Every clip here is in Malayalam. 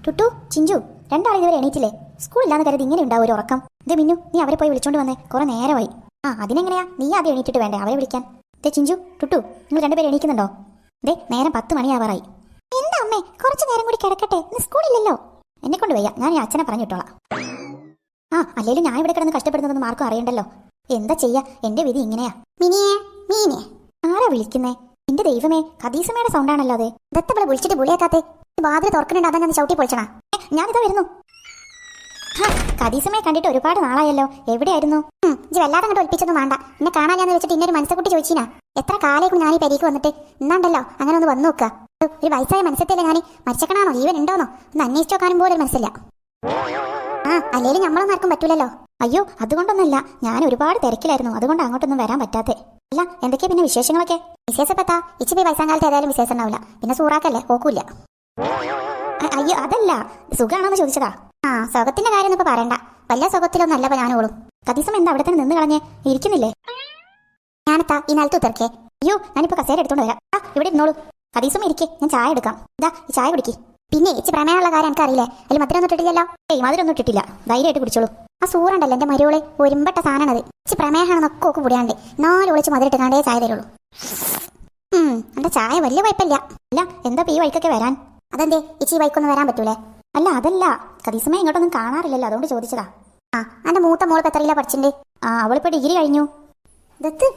ടുട്ടു, ചിഞ്ചു, രണ്ടാളും ഇതുവരെ എണീറ്റില്ലേ? സ്കൂളില്ലാന്ന് കരുതി ഇങ്ങനെ ഉണ്ടാവും ഒരു ഉറക്കം. ദേ മിന്നു, നീ അവരെ പോയി വിളിച്ചോണ്ട് വന്നേ, കുറെ നേരമായി. അതിനെങ്ങനെയാ? നീ ആദ്യം എണീറ്റിട്ട് വേണ്ടേ അവരെ വിളിക്കാൻ? ദേ ചിഞ്ചു, ടുട്ടു, നിങ്ങൾ രണ്ടുപേരും എണീക്കുന്നുണ്ടോ? ദേ നേരം 10 മണിയാവാറായി. എന്താ അമ്മേ, കുറച്ചു നേരം കൂടി കിടക്കട്ടെ, ഇന്ന് സ്കൂളില്ലല്ലോ. എന്നെ കൊണ്ട് വയ്യ, ഞാൻ ഈ അച്ഛനെ പറഞ്ഞു വിട്ടോളാം. അല്ലേലും ഞാൻ ഇവിടെ കിടന്ന് കഷ്ടപ്പെടുന്നതൊന്നും ആർക്കും അറിയണ്ടല്ലോ. എന്താ ചെയ്യാ, എന്റെ വിധി ഇങ്ങനെയാ. മീനെ ആരാ വിളിക്കുന്നേ? എന്റെ ദൈവമേ, ഖദീസമ്മയുടെ സൗണ്ടാണല്ലോ അത്. ദത്തവളെ വിളിച്ചിട്ട് പുളിയാക്കാത്തെ. വാതിൽ തുറക്കുന്നുണ്ട്, അതാ ഞാൻ ചവിട്ടി പൊളിച്ചണ. ഞാനിതാ വരുന്നു. ഖദീസമ്മയെ കണ്ടിട്ട് ഒരുപാട് നാളായല്ലോ, എവിടെയായിരുന്നു? ഇജ്ജ് വല്ലാതെ അങ്ങോട്ട് ഒളിപ്പിച്ചൊന്നും വേണ്ട. എന്നെ കാണാൻ വെച്ചിട്ട് ഇന്നൊരു മനസ്സക്കുട്ടി ചോദിച്ചിനാ. എത്ര കാലേക്കും ഞാൻ ഈ പെരീക്ക് വന്നിട്ട്. ഇന്നാണ്ടല്ലോ അങ്ങനെ ഒന്ന് വന്നു നോക്കുക. ഒരു വയസ്സായ മനസ്സത്തില്ലേ ഞാൻ മരിച്ചക്കണാണോ ജീവൻ ഉണ്ടോന്നോ ഒന്ന് അന്വേഷിച്ചു നോക്കാനും പോലും മനസ്സില്ല. അല്ലേലും നമ്മളൊന്നും ആർക്കും പറ്റൂലല്ലോ. അയ്യോ, അതുകൊണ്ടൊന്നല്ല, ഞാൻ ഒരുപാട് തിരക്കിലായിരുന്നു, അതുകൊണ്ട് അങ്ങോട്ടൊന്നും വരാൻ പറ്റാത്തെ. അല്ല, എന്തൊക്കെയാ പിന്നെ വിശേഷങ്ങളൊക്കെ? വിശേഷപ്പെട്ടാ ഇച്ചിപ്പി വയസ്സാം കാലത്ത് ഏതായാലും വിശേഷം ഉണ്ടാവില്ല. പിന്നെ സൂറാക്കല്ലേ, ഓക്കൂല്ല. അയ്യോ അതല്ല, സുഖാണോന്ന് ചോദിച്ചതാ. സുഖത്തിന്റെ കാര്യം ഇപ്പൊ പറയണ്ട, വല്ല സുഖത്തിലൊന്നും അല്ല ഞാനോളും. ഖദീസമ്മ എന്താ അവിടെ തന്നെ നിന്ന് കളഞ്ഞേ? ഇരിക്കുന്നില്ലേ? ഞാനെത്താ ഈ നിലത്ത് ഉത്തർക്കേ. അയ്യോ, ഞാനിപ്പോ കസേര എടുത്തോണ്ട് വരാം. ഇവിടെ ഇരുന്നോളൂ. ഖദീസമ്മ ഇരിക്കേ, ഞാൻ ചായ എടുക്കാം. ഇതാ ഈ ചായ കുടിക്ക്. പിന്നെ ഇച്ചി പ്രമേയമുള്ള കാര്യം എനിക്ക് അറിയില്ലേ? അതിൽ മധുരം ഒന്നും ഇട്ടിട്ടില്ലല്ലോ. മധുരം ഇട്ടിട്ടില്ല, ധൈര്യമായിട്ട് കുടിച്ചോളൂ. സൂറുണ്ടല്ലോ എന്റെ മരുവളെ, ഒരുമ്പട്ട സാധനമാണത്. ഇച്ചി പ്രമേഹാണെന്നൊക്കെ ഒക്കെ പൊടിയാണ്ട് 4 ഒളിച്ച് മധുരം ഇട്ടാണ്ടേ ചായ തരുള്ളൂ. എന്റെ ചായ വലിയ കുഴപ്പമില്ല. അല്ല, എന്താ ഈ വൈക്കൊക്കെ വരാൻ? അതെന്തേ ഇച്ചി വൈക്കൊന്നും വരാൻ പറ്റൂലേ? അല്ല അതല്ല, ഖദീസമ്മ ഇങ്ങോട്ടൊന്നും കാണാറില്ലല്ലോ, അതുകൊണ്ട് ചോദിച്ചതാ. എന്റെ മൂത്ത മോള് എത്രയിലാ പഠിച്ചിട്ടുണ്ട്? അവളിപ്പോ ഡിഗ്രി കഴിഞ്ഞു.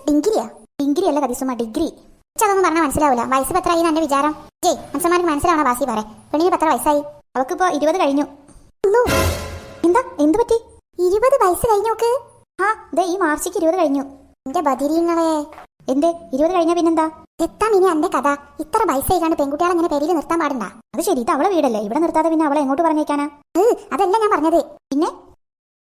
ഡിഗ്രിയാ? ഡിഗ്രി അല്ല ഖദീസമ്മ, ഡിഗ്രി. അതൊന്നും പറഞ്ഞാൽ മനസ്സിലാവില്ല. വയസ്സ് എത്രയായി എന്റെ വിചാരം? മനുഷ്യന്മാർക്ക് മനസ്സിലാവണ ബാസി പറ. പെണ്ണിന് 10 വയസ്സായി? അവക്കിപ്പോ 20 കഴിഞ്ഞു. എന്താ, എന്ത് പറ്റി? 20 വയസ്സ് കഴിഞ്ഞോക്ക്? ഈ മാർച്ചിക്ക് 20 കഴിഞ്ഞു. എന്റെ ബദിരീങ്ങളെ, എന്തേ 20 കഴിഞ്ഞ പിന്നെന്താ? എത്താം ഇനി എന്റെ കഥ. ഇത്ര വയസ്സായിക്കാണ്ട് പെൺകുട്ടികളെ ഇങ്ങനെ പെരിയിൽ നിർത്താൻ പാടണ്ട. അത് ശരി, ഇത് അവളെ വീടല്ലേ, ഇവിടെ നിർത്താതെ പിന്നെ അവളെ എങ്ങോട്ട് പറഞ്ഞേക്കാനാ? അതല്ല ഞാൻ പറഞ്ഞത്. പിന്നെ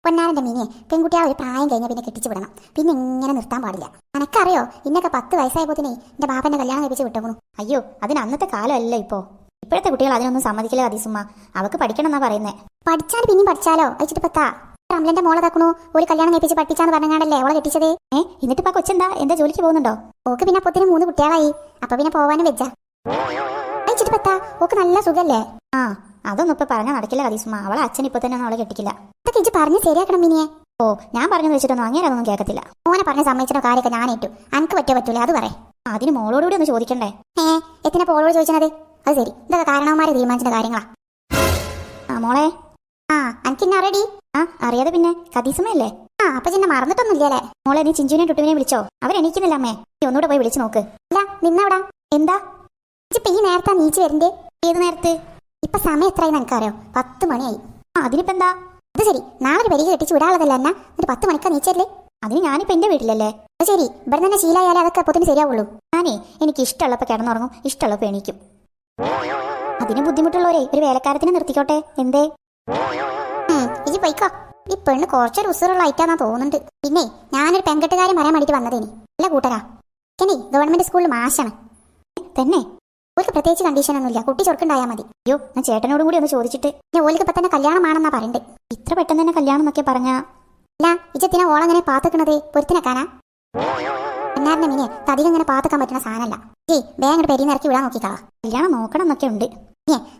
പൊന്നാരന്റെ മീനെ, പെൺകുട്ടികളെ ഒരു പ്രായം കഴിഞ്ഞാൽ പിന്നെ കെട്ടിച്ചു വിടണം. പിന്നെ ഇങ്ങനെ നിർത്താൻ പാടില്ല. എനക്കറിയോ, ഇന്നൊക്കെ 10 വയസ്സായപ്പോത്തിനെ എന്റെ ബാപ്പന്റെ കല്യാണം കഴിപ്പിച്ച് വിട്ടേക്കണു. അയ്യോ, അതിന് അന്നത്തെ കാലമല്ല ഇപ്പോ. ഇപ്പോഴത്തെ കുട്ടികൾ അതിനൊന്നും സമ്മതിക്കില്ല ഖദീസമ്മ. അവക്ക് പഠിക്കണം എന്നാ പറയുന്നേ. പഠിച്ചാൽ പിന്നെയും പഠിച്ചാലോ, അയച്ചിട്ട് പത്താ റംലന്റെ മോളെ താക്കണു ഒരു കല്യാണം കഴിപ്പിച്ച് പഠിപ്പിച്ചാന്ന് പറഞ്ഞാണ്ടല്ലേ അവളെ കെട്ടിച്ചത്. എന്നിട്ടിപ്പോ കൊച്ചെന്താ ജോലിക്ക് പോകുന്നുണ്ടോ? ഓക്ക് പിന്നെ അപ്പത്തിന് 3 കുട്ടികളായി. അപ്പൊ പിന്നെ പോവാനും വെച്ച. അയച്ചിട്ട് പത്താ ഓക്ക് നല്ല സുഖല്ലേ? അതൊന്നും ഇപ്പൊ പറഞ്ഞാൽ നടക്കില്ല ഖദീസമ്മ. അവളെ അച്ഛൻ ഇപ്പൊ തന്നെ അവളെ കെട്ടിക്കില്ല. അതൊക്കെ ഇജ്ജ് പറഞ്ഞ് ശരിയാക്കണം മിനിയെ. ഞാൻ പറഞ്ഞെന്ന് വെച്ചിട്ടൊന്നും അങ്ങേരൊന്നും കേൾക്കത്തില്ല. ഓനെ പറഞ്ഞ സമ്മതിച്ചിട്ടോ കാര്യമൊക്കെ ഞാൻ ഏറ്റു. അനക്ക് പറ്റൂല അത് പറ. അതിന് മോളോടുകൂടി ഒന്ന് ചോദിക്കണ്ടേ? എത്തിനെ പോളോട് ചോദിച്ചത്? അത് ശരി, ഇതൊക്കെ കാരണവന്മാരെ തീരുമാനിച്ച കാര്യങ്ങളാ. മോളെ, അനക്കിന്നെ അറിയടി? അറിയാതെ പിന്നെ, ഖദീസമ്മയല്ലേ? അപ്പൊ ചിന്നെ മറന്നിട്ടൊന്നുമില്ലല്ലേ? മോളെ, നീ ചിഞ്ചുവിനെ ടുട്ടുവിനെ വിളിച്ചോ? അവരെണീക്കുന്നില്ല അമ്മേ. നീ ഒന്നുകൂടെ പോയി വിളിച്ചു നോക്ക്. അല്ല നിന്നവിടാ. എന്താ ഇപ്പൊ ഈ നേരത്താ നീച്ച് വരണ്ടേ? ഏത് നേരത്ത്? ഇപ്പൊ സമയം എത്രയെന്ന് എനിക്കറിയോ? 10 മണിയായി. അതിനിപ്പോ എന്താ? അത് ശരി, നാളെ ഒരു വരിക കെട്ടിച്ച് വിടാനുള്ളതല്ല എന്നാ, എന്നിട്ട് 10 മണിക്കാ നീച്ചല്ലേ? അതിന് ഞാനിപ്പോ എന്റെ വീട്ടിലല്ലേ. അത് ശരി, ഇവിടെ തന്നെ ശീലമായാലേ അതൊക്കെ അപ്പൊത്തിന് ശരിയാവുള്ളൂ. എനിക്ക് ഇഷ്ടമുള്ളപ്പോ കിടന്നുറങ്ങും, ഇഷ്ടമുള്ളപ്പോ എണീക്കും. അതിന് ബുദ്ധിമുട്ടുള്ളവരെ ഒരു വേലക്കാരത്തിന് നിർത്തിക്കോട്ടെ. എന്തേ? ഇജി പോയിക്കോ. ഈ പെണ്ണ് കുറച്ചൊരു ഉസുറുള്ള ഐറ്റാന്നാ തോന്നുന്നുണ്ട്. പിന്നെ ഞാനൊരു പെൺകെട്ടുകാരൻ പറയാൻ വേണ്ടിട്ട് വന്നതേനി. അല്ല കൂട്ടരാ, ഗവൺമെന്റ് സ്കൂളിൽ മാഷാണ്. തന്നെ ഓൾക്ക് പ്രത്യേകിച്ച് കണ്ടീഷൻ ഒന്നുമില്ല, കുട്ടി ചൊറുക്കുണ്ടായാൽ മതി. അയ്യോ, ഞാൻ ചേട്ടനോടും കൂടി ഒന്ന് ചോദിച്ചിട്ട്. ഓൾക്ക് ഇപ്പൊ തന്നെ കല്യാണമാണെന്നാ പറയണ്ടേ. ഇത്ര പെട്ടെന്ന് തന്നെ കല്യാണം എന്നൊക്കെ പറഞ്ഞാ? അല്ല ഇജത്തിനാ ഓളങ്ങനെ പാത്തക്കണത് പൊരുത്തിനക്കാനാ? എന്നാരുടെ മീനെ അധികം ഇങ്ങനെ പാത്തക്കാൻ പറ്റുന്ന സാധനമല്ല. വേഗം പെരി നിറക്കി വിടാൻ നോക്കിക്കളാ. കല്യാണം നോക്കണം എന്നൊക്കെ ഉണ്ട്.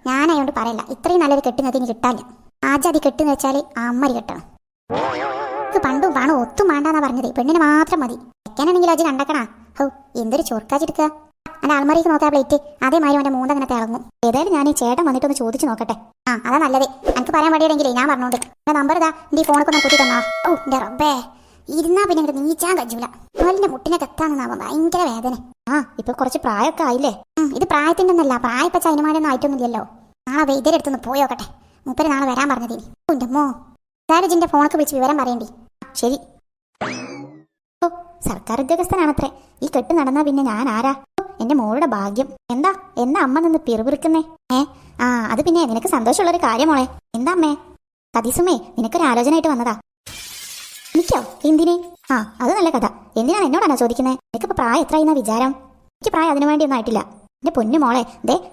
ഞാനായോണ്ട് പറയല്ല, ഇത്രയും നല്ലൊരു കെട്ടുന്നത് ഇനി കിട്ടാനില്ല. ആജാതി കെട്ടെന്ന് വെച്ചാല് അമ്മരി കെട്ടണം. പണ്ടും പണം ഒത്തും വേണ്ടാന്നാ പറഞ്ഞത്, പെണ്ണിന് മാത്രം മതി. വെക്കാനാണെങ്കിലും അജ് കണ്ടക്കണാ. എന്തൊരു ചൊർക്കാച്ചെടുക്കുക. എന്റെ ആൾമറിക്ക് നോക്കാൻ പ്ലേറ്റ് അതേമാതിരി അവന്റെ മൂന്നങ്ങനെ തിളങ്ങും. ഏതായാലും ഞാൻ ഈ ചേട്ടൻ വന്നിട്ടൊന്ന് ചോദിച്ചു നോക്കട്ടെ. അതാ നല്ലത്. എനിക്ക് പറയാൻ വേണ്ടിയിടെങ്കിലേ ഞാൻ പറഞ്ഞോണ്ട് എന്റെ നമ്പർ ഇതാ എന്റെ ഫോണൊക്കെ കുത്തി തന്നാ. എന്റെ റബ്ബേ, ഇരുന്നാ പിന്നെ ഇങ്ങോട്ട് നീച്ചാൻ കഴിയൂല. അവന്റെ മുട്ടിനെ കെത്താണെന്നാവാൻ ഭയങ്കര വേദന. ഇപ്പൊ കുറച്ച് പ്രായമൊക്കെ ആയില്ലേ? ഇത് പ്രായത്തിന്റെ ഒന്നല്ല, പ്രായം ഇപ്പൊ ചൈനമാരൊന്നും ആയിട്ടൊന്നുമില്ലല്ലോ. നാളെ വൈദ്യരെടുത്തൊന്ന് പോയോക്കട്ടെ. മൂപ്പര് നാളെ വരാൻ പറഞ്ഞതേനി. എന്റമ്മോ, സാരജിന്റെ ഫോണൊക്കെ വിളിച്ച് വിവരം പറയണ്ടി. ശരി. സർക്കാർ ഉദ്യോഗസ്ഥനാണത്രേ. ഈ കെട്ട് നടന്നാ പിന്നെ ഞാൻ ആരാ? എന്റെ മോളുടെ ഭാഗ്യം. എന്താ അമ്മ നിന്ന് പിറുപിറുക്കുന്നേ? അത് പിന്നെ നിനക്ക് സന്തോഷമുള്ളൊരു കാര്യം മോളെ. എന്താ അമ്മേ? ഖദീസമ്മേ, നിനക്കൊരു ആലോചനയായിട്ട് വന്നതാ. എനിക്കോ? എന്തിനെ? അത് നല്ല കഥ. എന്തിനാണ് എന്നോടാണോ ചോദിക്കുന്നത്? നിനക്കിപ്പോ പ്രായം എത്രയെന്നാ വിചാരം? എനിക്ക് പ്രായം അതിനു വേണ്ടി ഒന്നും ആയിട്ടില്ല. എന്റെ പൊന്നു മോളെ,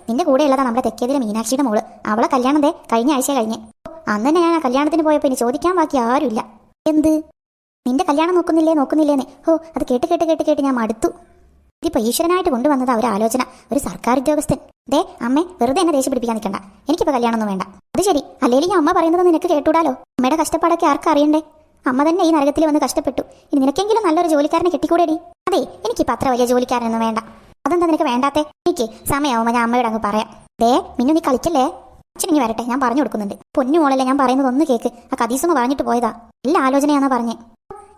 നിന്റെ കൂടെ ഉള്ളതാ നമ്മുടെ തെക്കേതിലെ മീനാക്ഷിയുടെ മോള്. അവളെ കല്യാണം കഴിഞ്ഞ ആഴ്ച കഴിഞ്ഞ്. അന്ന് തന്നെ ഞാൻ ആ കല്യാണത്തിന് പോയപ്പോ ഇനി ചോദിക്കാൻ ബാക്കി ആരുമില്ല. എന്ത്? നിന്റെ കല്യാണം നോക്കുന്നില്ലേന്ന്? അത് കേട്ട് ഞാൻ മടുത്തു. ഇതിപ്പോ ഈശ്വരനായിട്ട് കൊണ്ടുവന്നതാ ഒരു ആലോചന, ഒരു സർക്കാർ ഉദ്യോഗസ്ഥൻ. ദേ അമ്മേ, വെറുതെ എന്നെ ദേഷ്യം പിടിപ്പിക്കാൻ നിൽക്കണ്ട. എനിക്കിപ്പോ കല്യാണമൊന്നും വേണ്ട. അത് ശരി, അല്ലെങ്കിൽ അമ്മ പറയുന്നത് നിനക്ക് കേട്ടൂടാലോ. അമ്മയുടെ കഷ്ടപ്പാടൊക്കെ ആർക്കും അറിയണ്ടേ? അമ്മ തന്നെ ഈ നരകത്തിൽ വന്ന് കഷ്ടപ്പെട്ടു. ഇനി നിനക്കെങ്കിലും നല്ലൊരു ജോലിക്കാരനെ കെട്ടിക്കൂടെടി? അതെ, എനിക്കിപ്പോ അത്ര വലിയ ജോലിക്കാരനൊന്നും വേണ്ട. അതെന്താ നിനക്ക് വേണ്ടാത്തെ? എനിക്ക് സമയമാവുമ്പോ ഞാൻ അമ്മയോട് അങ്ങ് പറയാം. ദേ മിന്നു, നീ കളിക്കല്ലേ. അച്ഛനിങ്ങി വരട്ടെ, ഞാൻ പറഞ്ഞു കൊടുക്കുന്നുണ്ട്. പൊന്നു മോളല്ലേ, ഞാൻ പറയുന്നത് ഒന്ന് കേക്ക്. ആ കദീസുമ്മ പറഞ്ഞിട്ട് പോയതാ, എല്ലാ ആലോചനയാന്നാ പറഞ്ഞേ.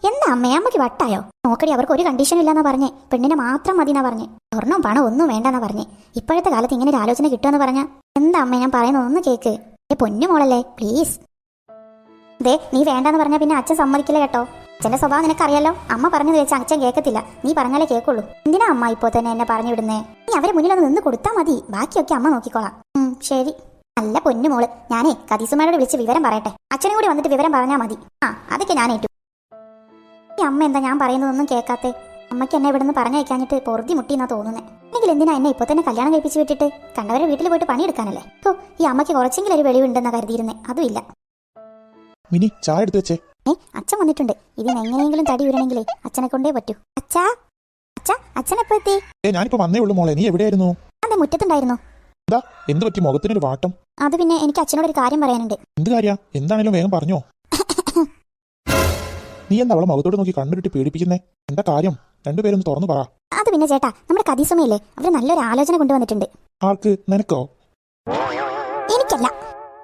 എന്താ അമ്മേ, അമ്മയ്ക്ക് വട്ടായോ? നോക്കടി, അവർക്ക് ഒരു കണ്ടീഷനും ഇല്ലാന്നാ പറഞ്ഞേ. പെണ്ണിനെ മാത്രം മതി എന്നാ പറഞ്ഞേ. സ്വർണ്ണവും പണം ഒന്നും വേണ്ടെന്നാ പറഞ്ഞേ. ഇപ്പോഴത്തെ കാലത്ത് ഇങ്ങനെ ഒരു ആലോചന കിട്ടുമെന്ന് പറഞ്ഞാ എന്താ അമ്മേ, ഞാൻ പറയുന്നത് ഒന്ന് കേക്ക്. പൊന്നു മോളല്ലേ, പ്ലീസ്. ദേ നീ വേണ്ടെന്ന് പറഞ്ഞാൽ പിന്നെ അച്ഛൻ സമ്മതിക്കില്ല കേട്ടോ. അച്ഛന്റെ സ്വഭാവം നിനക്കറിയാലോ. അമ്മ പറഞ്ഞത് വെച്ച് അച്ഛൻ കേൾക്കത്തില്ല. നീ പറഞ്ഞാലേ കേൾക്കുള്ളൂ. എന്തിനാ അമ്മ ഇപ്പോൾ തന്നെ എന്നെ പറഞ്ഞു വിടുന്നേ? നീ അവരെ മുന്നിലൊന്ന് നിന്ന് കൊടുത്താൽ മതി, ബാക്കിയൊക്കെ അമ്മ നോക്കിക്കോളാം. ശരി. നല്ല പൊന്നു മോള്, ഞാനേ കദീസുമാരോട് വിളിച്ച് വിവരം പറയട്ടെ. അച്ഛനും കൂടി വന്നിട്ട് വിവരം പറഞ്ഞാൽ മതി. അതൊക്കെ ഞാൻ ഏറ്റു. ഈ അമ്മ എന്താ ഞാൻ പറയുന്നതൊന്നും കേൾക്കാത്തെ? അമ്മയ്ക്ക് എന്നെ ഇവിടെ നിന്ന് പറഞ്ഞയക്കാഞ്ഞിട്ട് പൊറുതി മുട്ടിന്നാ തോന്നുന്നേ. അല്ലെങ്കിൽ എന്തിനാ എന്നെ ഇപ്പോൾ തന്നെ കല്യാണം കഴിപ്പിച്ച് വിട്ടിട്ട് കണ്ടവരെ വീട്ടിൽ പോയിട്ട് പണിയെടുക്കാനല്ലേ? ഈ അമ്മയ്ക്ക് കുറച്ചെങ്കിലും ഒരു വെളിവുണ്ടെന്നാ കരുതിയിരുന്നേ, അതും ഇല്ല. മിനി, ചായ എടുത്ത് വെച്ചേ. അച്ഛൻ വന്നിട്ടുണ്ട്. ഇതിന് എങ്ങനെയെങ്കിലും തടി വീഴണമെങ്കിലേ അച്ഛനെ കൊണ്ടേ പറ്റൂ. അച്ഛാ, അച്ഛാ, അച്ഛൻ എപ്പോ എത്തി? ഞാനിപ്പോ വന്നേ ഉള്ളൂ മോളെ. നീ എവിടെയായിരുന്നു? അതെ, മുറ്റത്തുണ്ടായിരുന്നു. എന്താ, എന്ത് പറ്റി മുഖത്തിനൊരു വാട്ടം? അത് പിന്നെ എനിക്ക് അച്ഛനോട് ഒരു കാര്യം പറയാനുണ്ട്. എന്ത് കാര്യ? എന്താണേലും വേഗം പറഞ്ഞോ. നീ എന്താ അവളെ മുഖത്തോട് നോക്കി കണ്ടിട്ട് പേടിപ്പിക്കുന്നേ? എന്താ കാര്യം? രണ്ടുപേരൊന്ന് തുറന്നു പറ. അത് പിന്നെ ചേട്ടാ, നമ്മുടെ കദീസുമയില്ലേ, അവര് നല്ലൊരു ആലോചന കൊണ്ടുവന്നിട്ടുണ്ട്. ആർക്ക്? നിനക്കോ? എനിക്കല്ല.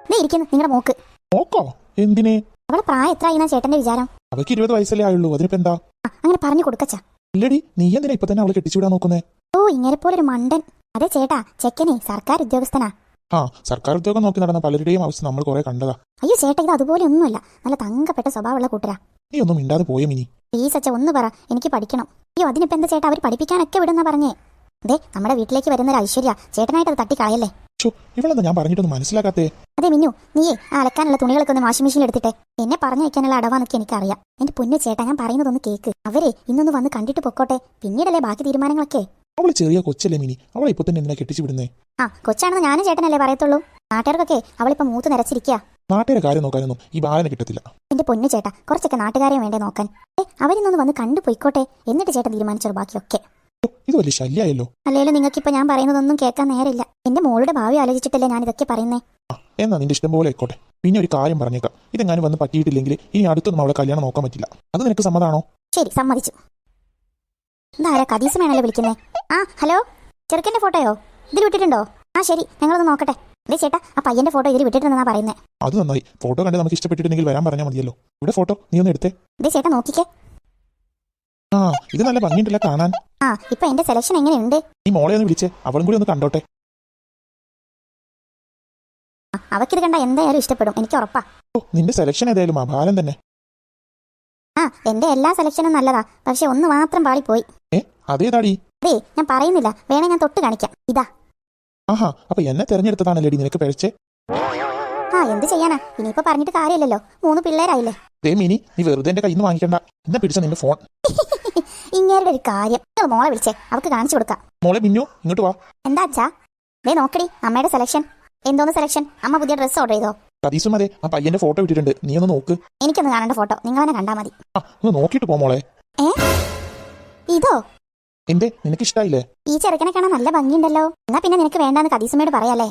നീ ഇരിക്കുന്നു നിങ്ങളുടെ മോക്ക്. മോക്കോ? എന്തിനെ? അവളെ പ്രായം എത്രയായിന്നാ ചേട്ടന്റെ വിചാരം? അവൾക്ക് 20 വയസ്സല്ലേ ആയുള്ളൂ. അതിനിപ്പോ എന്താ? അങ്ങനെ പറഞ്ഞു കൊടുക്കച്ചാ. ഇല്ലടി, നീ എന്തിനാ ഇപ്പൊ തന്നെ അവളെ കെട്ടിച്ചുവിടാൻ നോക്കുന്നേ? ഓ, ഇങ്ങനെ പോലൊരു മണ്ടൻ. അതെ ചേട്ടാ, ചെക്കനെ സർക്കാർ ഉദ്യോഗസ്ഥനാ. സർക്കാർ ഉദ്യോഗം നോക്കി നടന്ന പലരുടെയും അവസ്ഥ നമ്മൾ കുറെ കണ്ടതാ. അയ്യോ ചേട്ടാ, ഇത് അതുപോലെ ഒന്നുമല്ല. നല്ല തങ്കപ്പെട്ട സ്വഭാവമുള്ള കൂട്ടരാ. നീ ഒന്നും മിണ്ടാതെ പോയ മിനി. പ്ലീസ് അച്ഛ, ഒന്ന് പറ, എനിക്ക് പഠിക്കണം. അയ്യോ അതിനിപ്പോ എന്താ ചേട്ടാ, അവർ പഠിപ്പിക്കാനൊക്കെ വിടുന്ന പറഞ്ഞേ. അതെ, നമ്മുടെ വീട്ടിലേക്ക് വരുന്ന ഒരു ഐശ്വര്യ, ചേട്ടനായിട്ട് അത് തട്ടിക്കളയല്ലേ. ഇവളെന്താ ഞാൻ പറഞ്ഞിട്ടൊന്നും മനസ്സിലാക്കാത്തേ? അതെ മിന്നു, നീയേ ആ അലക്കാനുള്ള തുണികളൊക്കെ ഒന്ന് വാഷിംഗ് മെഷീനിൽ എടുത്തിട്ടെ. എന്നെ പറഞ്ഞു വയ്ക്കാനുള്ള അടവാന്നൊക്കെ എനിക്കറിയാം. എന്റെ പൊന്നു ചേട്ടാ, ഞാൻ പറയുന്നതൊന്ന് കേക്ക്. അവരെ ഇന്നൊന്ന് വന്ന് കണ്ടിട്ട് പൊക്കോട്ടെ, പിന്നീടല്ലേ ബാക്കി തീരുമാനങ്ങളൊക്കെ. അവള് ചെറിയ കൊച്ചല്ലേ മിനി, അവളെ ഇപ്പൊ തന്നെ എന്തിനാ കെട്ടിച്ചു വിടുന്നേ? കൊച്ചാണെന്ന് ഞാനും ചേട്ടനല്ലേ പറയത്തുള്ളൂ. നാട്ടുകാർക്കൊക്കെ അവളിപ്പോ മൂത്ത് നിരച്ചിരിക്കുക. നാട്ടുകാരെ കാര്യം നോക്കാനൊന്നും ഈ ബാലനെ കിട്ടത്തില്ല. എന്റെ പൊന്നു ചേട്ടാ, കുറച്ചൊക്കെ നാട്ടുകാരെ വേണ്ടേ നോക്കാൻ. അവരിന്നൊന്ന് വന്ന് കണ്ടു പോയിക്കോട്ടെ, എന്നിട്ട് ചേട്ടൻ തീരുമാനിച്ചോ ബാക്കിയൊക്കെ. ഇത് വലിയ ശല്യായല്ലോ. അല്ലേലും നിങ്ങൾക്കിപ്പോ ഞാൻ പറയുന്നതൊന്നും കേൾക്കാൻ നേരില്ല. എന്റെ മോളുടെ ഭാവി ആലോചിച്ചിട്ടല്ലേ ഞാൻ ഇതൊക്കെ പറയുന്നേ. എന്നാ നിന്റെ ഇഷ്ടം പോലെ ആയിക്കോട്ടെ. പിന്നെ ഒരു കാര്യം പറഞ്ഞേക്കാം, ഇതെങ്ങാനും വന്ന് പറ്റിയിട്ടില്ലെങ്കിൽ ഇനി അടുത്തൊന്നും അവളെ കല്യാണം നോക്കാൻ പറ്റില്ല. അത് നിനക്ക് സമ്മതാണോ? ശരി, സമ്മതിച്ചു. എന്താ കദീസുമയാണല്ലോ വിളിക്കുന്നേ? ഹലോ, ചെറുക്കന്റെ ഫോട്ടോയോ ഇതിൽ വിട്ടിട്ടുണ്ടോ? ശരി, ഞങ്ങളൊന്ന് നോക്കട്ടെ. അതെ ചേട്ടാ, ആ പയ്യന്റെ ഫോട്ടോ ഇതിൽ വിട്ടിട്ടുണ്ടെന്നാ പറയുന്നേ. അത് നന്നായി. ഫോട്ടോ കണ്ട് നമുക്ക് ഇഷ്ടപ്പെട്ടിട്ടുണ്ടെങ്കിൽ വരാൻ പറഞ്ഞാൽ മതിയല്ലോ. ഇവിടെ ഫോട്ടോ നീ ഒന്ന് എടുത്തേ. അതെ ചേട്ടാ, നോക്കിക്കേ. ഇത് നല്ല ഭംഗിയുണ്ടല്ലോ കാണാൻ. ഇപ്പൊ എന്റെ സെലക്ഷൻ എങ്ങനെയുണ്ട്? നീ മോളെ ഒന്ന് വിളിച്ചേ, അവളും കൂടി ഒന്ന് കണ്ടോട്ടെ. അവക്കിത് കണ്ട എന്തായാലും ഇഷ്ടപ്പെടും, എനിക്ക് ഉറപ്പാ. നിന്റെ സെലക്ഷൻ ഏതായാലും ബാലൻ തന്നെ. എന്റെ എല്ലാ സെലക്ഷനും നല്ലതാ, പക്ഷെ ഒന്ന് മാത്രം പാളിപ്പോയി. അതേതാടി? അതെ, ഞാൻ പറയുന്നില്ല, വേണേ ഞാൻ തൊട്ട് കാണിക്കാം. ഇതാ. അപ്പൊ എന്നെ തെരഞ്ഞെടുത്തതാണല്ലേ നിനക്ക് പിഴച്ചേ? എന്ത് ചെയ്യാനാ, ഇനിയിപ്പോ പറഞ്ഞിട്ട് കാര്യമില്ലല്ലോ, 3 പിള്ളേരായില്ലേ. മിനി, നീ വെറുതെ എന്റെ കയ്യിൽ നിന്ന് വാങ്ങിക്കണ്ട. എന്നെ പിടിച്ച നിന്റെ ഫോൺ. ഇങ്ങേരുടെ ഒരു കാര്യം. നിങ്ങൾ മോളെ വിളിച്ചേ, അവർക്ക് കാണിച്ചു കൊടുക്കാം. മോളെ മിന്നു, ഇങ്ങോട്ട് വാ. എന്താ അച്ഛാ? ദേ നോക്കടി, അമ്മയുടെ സെലക്ഷൻ. എന്തോന്ന് സെലക്ഷൻ? അമ്മ പുതിയ ഡ്രസ്സ് ഓർഡർ ചെയ്തോ? കദീസും അതെ, ആ പയ്യന്റെ ഫോട്ടോ ഇട്ടിട്ടുണ്ട്, നീ ഒന്ന് നോക്ക്. എനിക്കൊന്ന് കാണേണ്ട ഫോട്ടോ, നിങ്ങൾ തന്നെ കണ്ടാ മതി. ഒന്ന് നോക്കിയിട്ട് പോ മോളെ. ഇതോ? എന്തേ, നിനക്ക് ഇഷ്ടായില്ലേ? ഈ ചെറുക്കനെ കാണാൻ നല്ല ഭംഗിയുണ്ടല്ലോ. എന്നാ പിന്നെ നിനക്ക് വേണ്ടാന്ന് കദീസുമയോട് പറയാല്ലേ.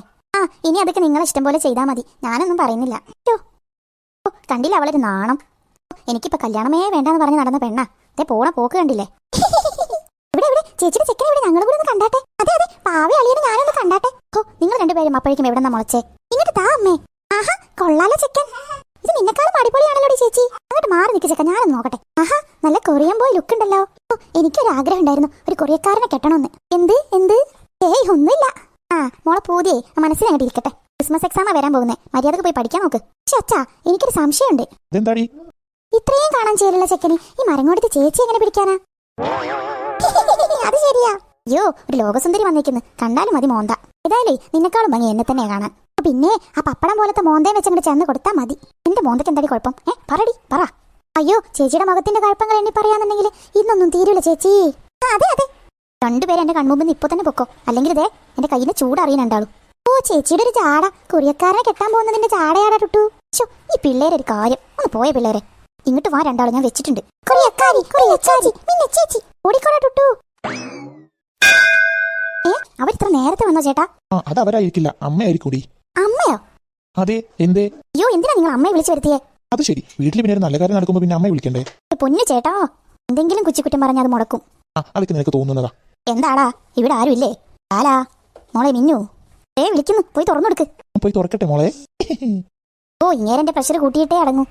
ഇനി അതൊക്കെ നിങ്ങളെ ഇഷ്ടം പോലെ ചെയ്താൽ മതി, ഞാനൊന്നും പറയുന്നില്ല. കണ്ടില്ല അവളൊരു നാണം. എനിക്കിപ്പോ കല്യാണമേ വേണ്ടാന്ന് പറഞ്ഞ് നടന്ന പെണ്ണാ. അതേ പോണ പോക്ക് കണ്ടില്ലേ? ഇവിടെ ചേച്ചിയുടെ ചെക്കനെ ഇവിടെ ഞങ്ങൾ കൂടെ ഒന്ന് കണ്ടാട്ടെ. അതെ, പാവ അളിയനെ ഞാനൊന്ന് കണ്ടാട്ടെ. നിങ്ങൾ രണ്ടുപേരും അപ്പോഴേക്കും എവിടെ നിന്നാ മുളച്ചേ? ഇങ്ങോട്ട് താ അമ്മേ. കൊള്ളാലോ ചെക്കൻ. ഇത് നിന്നെക്കാളും അടിപൊളിയാണല്ലോ ചേച്ചി. അങ്ങോട്ട് മാറി നിൽക്ക് ചെക്കൻ, ഞാനൊന്ന് നോക്കട്ടെ. നല്ല കൊറിയൻ ബോയ് ലുക്ക് ഉണ്ടല്ലോ. എനിക്കൊരു ആഗ്രഹം ഉണ്ടായിരുന്നു, ഒരു കൊറിയക്കാരനെ കെട്ടണമെന്ന്. എന്ത്? ഒന്നുമില്ല. മോളെ പൂതിയെ മനസ്സിലങ്ങോട്ട് ഇരിക്കട്ടെ. ക്രിസ്മസ് എക്സാമാ വരാൻ പോകുന്നേ, മര്യാദക്ക് പോയി പഠിക്കാൻ നോക്ക്. പക്ഷെ അച്ഛാ, എനിക്കൊരു സംശയമുണ്ട്. ഇത്രയും കാണാൻ ചേരുള്ള ചെക്കന് ഈ മരം കൊടുത്ത് ചേച്ചി എങ്ങനെ പിടിക്കാനാ? അത് ശരിയാ. അയ്യോ, ഒരു ലോകസുന്ദരി വന്നേക്കുന്നു, കണ്ടാലും മതി മോന്ത. ഏതായാലേ നിന്നെക്കാളും ഭംഗി എന്നെ തന്നെ കാണാൻ. പിന്നെ ആ പപ്പടം പോലത്തെ മോന്തയും വെച്ചങ്ങോട്ട് ചെന്ന് കൊടുത്താൽ മതി. എന്റെ മോന്തയ്ക്ക് എന്താടി കുഴപ്പം? പറ. അയ്യോ, ചേച്ചിയുടെ മുഖത്തിന്റെ കുഴപ്പങ്ങൾ എണ്ണി പറയാന്നുണ്ടെങ്കിൽ ഇന്നൊന്നും തീരൂല ചേച്ചി. അതെ, രണ്ടുപേരും എന്റെ കൺമുമ്പിൽ ഇപ്പൊ തന്നെ പൊക്കോ, അല്ലെങ്കിൽ ഇതേ എന്റെ കയ്യിന് ചൂടറിയുന്നുണ്ടാളും. ചേച്ചിയുടെ ഒരു ചാട, കൊറിയക്കാരനെ കെട്ടാൻ പോകുന്നതിന്റെ ചാടയാടാ ടുട്ടു. ഈ പിള്ളേരൊരു കാര്യം, ഒന്ന് പോയ പിള്ളേരെ. ഇങ്ങോട്ട് വാ, രണ്ടാളും ഞാൻ വെച്ചിട്ടുണ്ട്. ഓടിക്കോടാ ടുട്ടു. അവരിത്ര നേരത്തെ വന്നോ ചേട്ടാ? ആ അത് അവരായിരിക്കില്ല, അമ്മയായിരിക്കൂടി. അമ്മയോ? അതെ, എന്തേ? അയ്യോ, എന്തിനാ നിങ്ങൾ അമ്മയെ വിളിച്ചു വരുത്തിയേ? അത് ശരി, വീട്ടിൽ പിന്നെ ഒരു നല്ല കാര്യം നടക്കുമ്പോ പിന്നെ അമ്മയെ വിളിക്കണ്ടേ? പൊന്നു ചേട്ടാ, എന്തെങ്കിലും കുച്ചിക്കുറ്റം പറഞ്ഞാൽ അത് മുടക്കും. ആ അതൊക്കെ നിനക്ക് തോന്നുന്നതാ. എന്താടാ, ഇവിടെ ആരും ഇല്ലേ? ആലാ മോളെ മിന്നു വിളിക്കുന്നു, പോയി തുറന്നു കൊടുക്ക്. പോയി തുറക്കട്ടെ മോളെ. ഓ, ഇങ്ങേരെന്റെ പ്രഷർ കൂട്ടിയിട്ടേ അടങ്ങൂ.